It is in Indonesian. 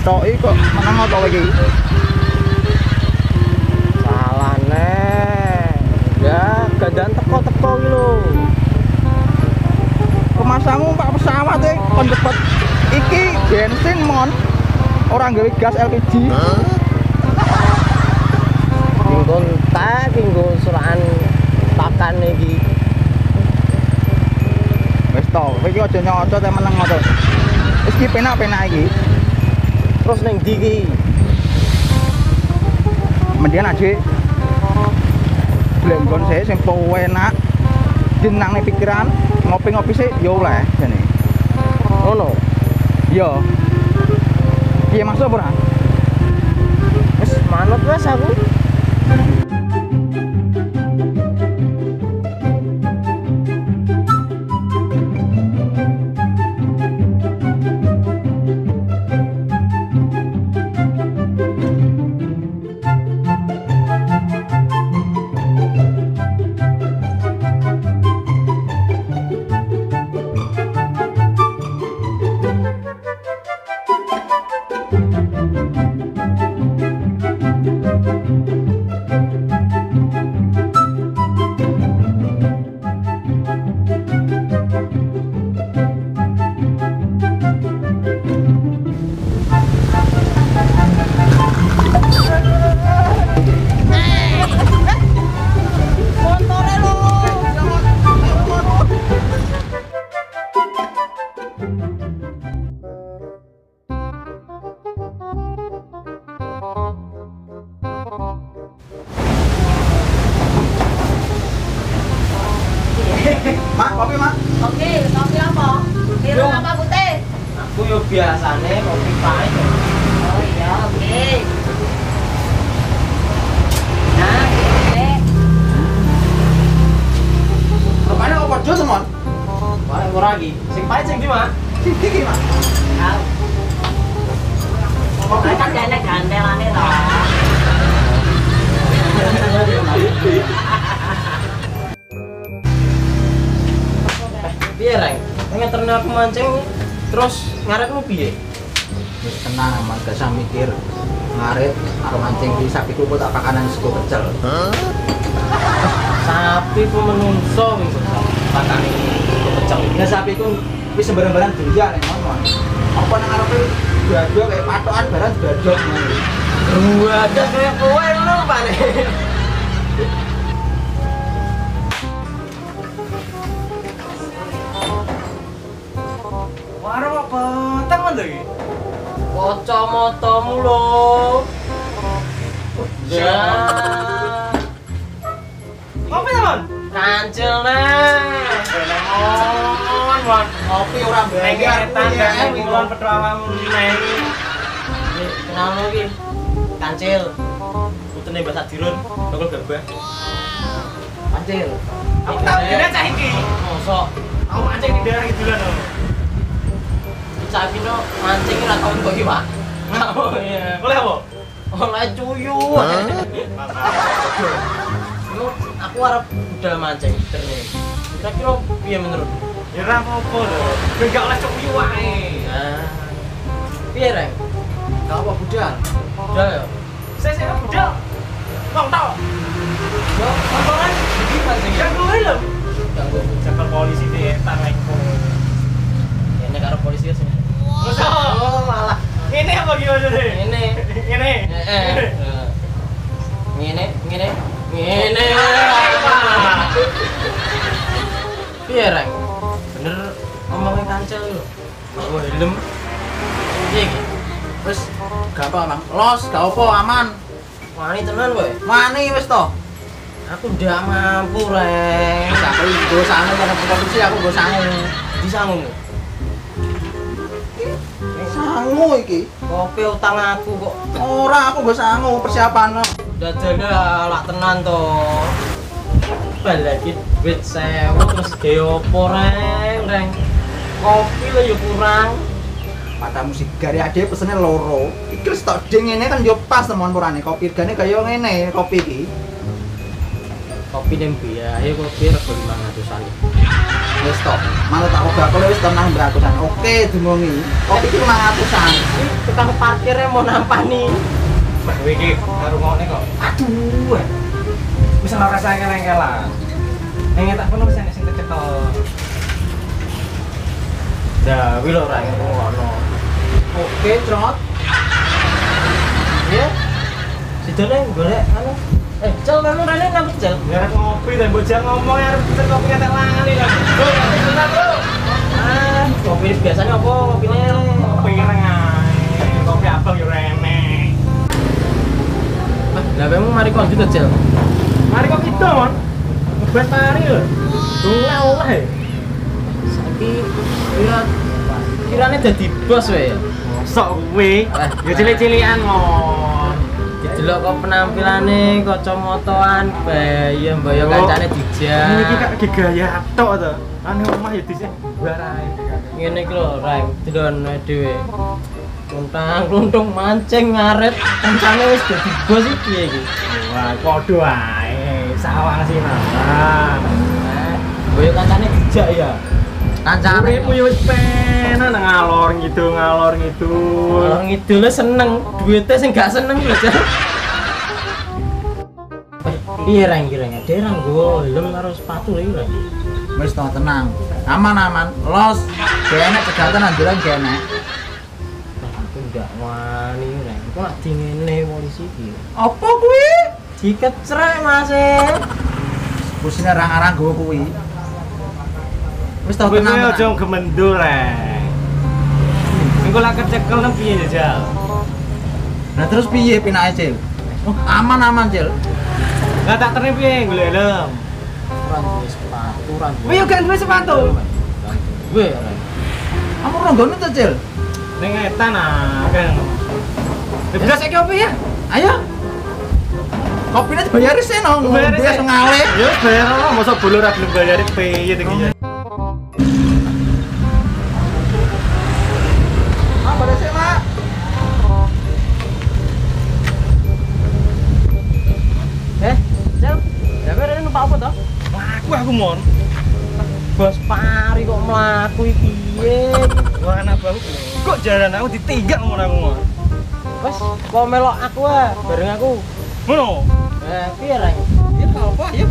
Ditoki kok meneng to iki. Salahne. Ya, gandan teko-teko iki lho. Kemasamu Pak pesawat e kon cepet. Iki bensin mon. Ora gawe gas LPG. Tinggon tak tinggo surakan pakan iki. Wis to, kowe iki aja nyocot e meneng to. Wis iki penak-penak iki. Terus ning ndi iki? Mendingan aja blenggon sih sing enak. Dinangne pikiran, ngopi-ngopi sih ya oleh jane. Ngono. Iya. Piye masuk ora? Wis manut wis aku. Mak, kopi mak. Oke, kopi apa? Biru apa putih? Aku yo biasane kopi pahit. Oh iya, oke. Nah, oke. Rupane kok padha semon. Wah, ora iki. Sing pahit sing ndi, Mak? Siki iki mak. Tahu. Kopi kan gandeng gandelane to. Piye, Reng? Ngeterno aku mancing terus ngarepmu piye? Wis tenang aman gak usah mikir. Ngarit karo mancing di sapiku kok tak pakanan sego pecel. Sapi ku menungso wis pakane pecel. Ya sapiku wis sembarang-barang doyan nek ngono. Apa nang arepe gado kayak patokan barang gado ngono. Ada kayak kowe lho, Pak. Warung apa? Tangan lagi. Kacamatamu lho. Ya. Kopi teman. Kancil nah. Lemon, wan. Kopi ora bayar Pengetan ya. ya, mingguan petualang neng. Kenalmu iki. Kancil. Putune Mbak Sadirun, bakal gabah. Pancil. Aku tahu dia cah iki. Mosok Aku mancing di daerah itu lah. Sapino mancing ora tau kok iki, Pak. Oh iya. Boleh apa? Oleh cuyu. Lu aku arep budal mancing terus. Kira-kira piye menurut? Ya ora apa-apa lho. Enggak oleh cukup wae. Nah. Piye, Reng? Gak apa budal. Budal ya? Saya budal. Wong tau. Yo, apa kan? Iki mancing Ya kowe lho. ganggu. Cekel polisi deh tanganku. Ini karo polisi sini. Masa? Oh, malah. Ini apa gimana deh? Ini. Ini. Ngene. Piye, Reng? Bener ngomongin kancil lho. Oh, helm. Piye iki? Wis gak apa Mang. Los gak apa aman. Wani tenan kowe. Mani wis to. Aku ndak mampu, Reng. Wis aku go sangu karo polisi aku go sangu. Di sangumu. Sangu iki. Kopi utang aku kok. Ora aku go sangu persiapan. Dadane lak tenan to. Bal lagi duit 1000 terus ge opo, Reng? Kopi lho ya kurang. Matamu sigari ade pesene loro. Iki wis tok ding ngene kan yo pas temen purane kopi regane kaya ngene kopi iki. Kopi ning biahe kopi rego 500-an. Wis tok. Malah tak obak kowe wis tenang mbak aku san. Oke dimongi. Kopi iki 500-an. Iki tukang parkir Kira mau nampani. Kowe iki karo ngene kok. Aduh. Wis ora rasane keleng-kelan. Ning tak kono wis enek sing kecekel. Dah, wi lho ra ngono. Oke, Trot. Iya. Sidone golek anu. Cel anu rene nang cel. Ngarep ngopi dan bocah ngomong arep pesen kopi ketek lali lah. Bro, kopi bentar, Bro. Kopi biasanya apa kopine? Kopi keren ae. Kopi abang yo rene. Lah memang mari kok gitu cel. Mari kok kita, Mon. Ngebet mari lho. Tunggu lah. Saiki ya kirane dadi bos wae ya. Sok kowe. Ya cilik-cilikan, Mon. Didelok kok penampilane kacamataan bae mbaya kancane dijak. Ini kak gaya tok to. Ane omah ya dhisik barae. Ngene iki lho, Reng, delone dhewe. Kuntang-kuntung mancing ngaret kancane wis dadi bos iki piye iki. Wah, padha ae. Sawang sinaran. Mbaya kancane dijak ya. Kancane Uripmu ya wis penak nang ngalor ngidul. Kalau ngidul seneng, duitnya sing gak seneng lho, Cel. Iya, Reng, kira-kira derang go helm karo sepatu lho, Reng. wis to tenang. Aman-aman. Los. Genek cegatan anjuran genek. Aku nggak wani, Reng. Kok lak dingene polisi iki. Apa kuwi? Dikecrek, Mas. Busine rang-arang gowo kuwi. Wis to Kowe tenang. aja gemendul rek. Engko lak kecekel nang piye jajal? Nah terus piye pinake, Cil? Oh, aman-aman, Cil. Lah tak terus piye golek helm? Ora duwe sepatu, ora duwe. Kowe yo gak duwe sepatu. Duwe, Reng. Kamu ronggone to, Cil? Ning etan ah kan. Bebas saiki opo ya? Ayo. Kopine dibayari seno, Bayari ngombe sih. ngale. Yo bayar ora mosok bolo ra gelem bayar piye to iki. Apa sih, Mak? Cel. Dewe rene numpak apa to? Aku mon. Bos pari kok mlaku iki piye? Wah anak bahu. Kok jalan aku ditinggal mon aku mon. Wes, kok melok aku bareng aku. Ngono. Piye, Reng? Ya apa, ya